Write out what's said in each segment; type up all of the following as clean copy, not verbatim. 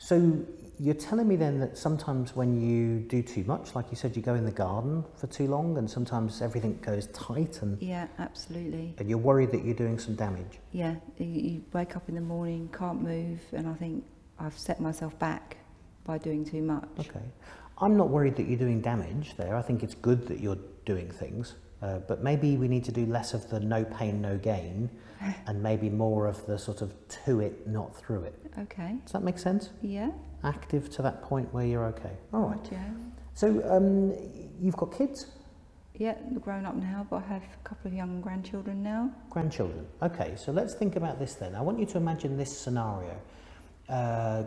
So you're telling me then that sometimes when you do too much, like you said, you go in the garden for too long and sometimes everything goes tight and... Yeah, absolutely. And you're worried that you're doing some damage? Yeah, you wake up in the morning, can't move, and I think I've set myself back by doing too much. Okay. I'm not worried that you're doing damage there. I think it's good that you're doing things, but maybe we need to do less of the no pain, no gain, and maybe more of the sort of to it, not through it. Okay. Does that make sense? Yeah. Active to that point where you're okay. All right. Yeah. So you've got kids? Yeah, they're grown up now, but I have a couple of young grandchildren now. Grandchildren. Okay, so let's think about this then. I want you to imagine this scenario.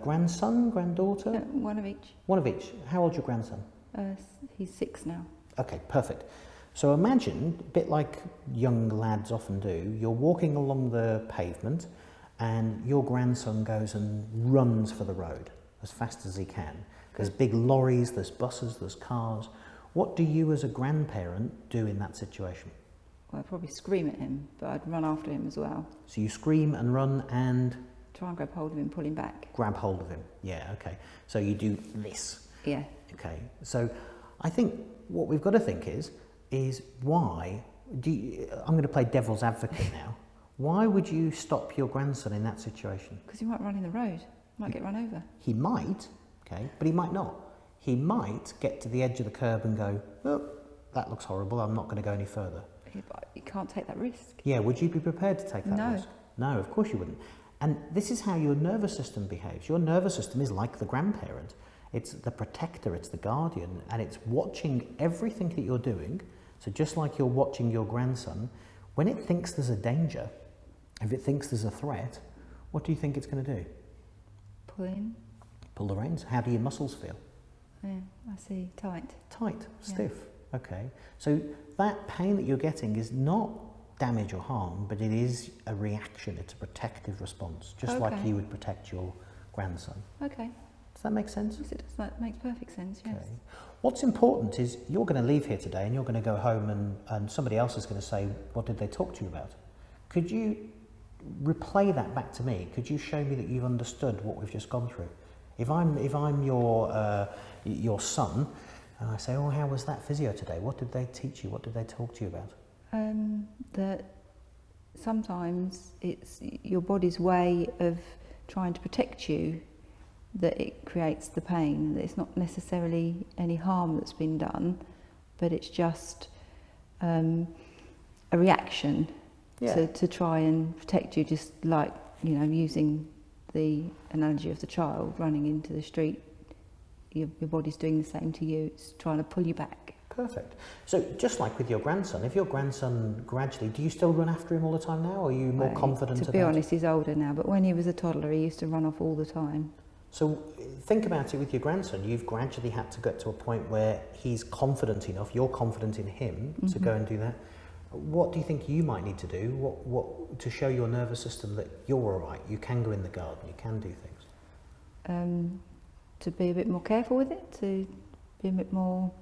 Grandson, granddaughter? One of each. One of each. How old's your grandson? He's 6 now. Okay, perfect. So imagine, a bit like young lads often do, you're walking along the pavement and your grandson goes and runs for the road as fast as he can. There's big lorries, there's buses, there's cars. What do you as a grandparent do in that situation? Well, I'd probably scream at him, but I'd run after him as well. So you scream and run and... Try and grab hold of him, pull him back. Grab hold of him, yeah, okay. So you do this. Yeah. Okay, so I think what we've got to think is why do you, I'm going to play devil's advocate now. Why would you stop your grandson in that situation? Because he might run in the road, might get run over. He might, okay, but he might not. He might get to the edge of the curb and go, oh, that looks horrible, I'm not going to go any further. You can't take that risk. Yeah, would you be prepared to take that risk? No, of course you wouldn't. And this is how your nervous system behaves. Your nervous system is like the grandparent. It's the protector, it's the guardian, and it's watching everything that you're doing. So just like you're watching your grandson, when it thinks there's a danger, if it thinks there's a threat, what do you think it's going to do? Pull in. Pull the reins. How do your muscles feel? Yeah, I see. Tight. Tight, stiff. Yeah. Okay. So that pain that you're getting is not damage or harm, but it is a reaction. It's a protective response, just like you would protect your grandson. Okay. Does that make sense? Yes, it does. That makes perfect sense, yes. Okay. What's important is you're going to leave here today and you're going to go home and somebody else is going to say, what did they talk to you about? Could you replay that back to me? Could you show me that you've understood what we've just gone through? If I'm your son and I say, oh, how was that physio today? What did they teach you? What did they talk to you about? That sometimes it's your body's way of trying to protect you that it creates the pain. That it's not necessarily any harm that's been done, but it's just a reaction to try and protect you, just like, you know, using the analogy of the child running into the street. Your body's doing the same to you. It's trying to pull you back. Perfect. So just like with your grandson, if your grandson gradually, do you still run after him all the time now, or are you more confident about it? To be honest, he's older now, but when he was a toddler, he used to run off all the time. So think about it with your grandson. You've gradually had to get to a point where he's confident enough, you're confident in him to go and do that. What do you think you might need to do what to show your nervous system that you're all right, you can go in the garden, you can do things? To be a bit more careful with it, to be a bit more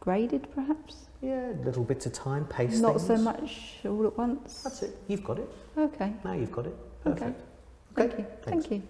graded, perhaps? Yeah, little bits of time, pace things. Not so much all at once. That's it. You've got it. Okay. Now you've got it. Perfect. Okay. Thank you. Thanks. Thank you.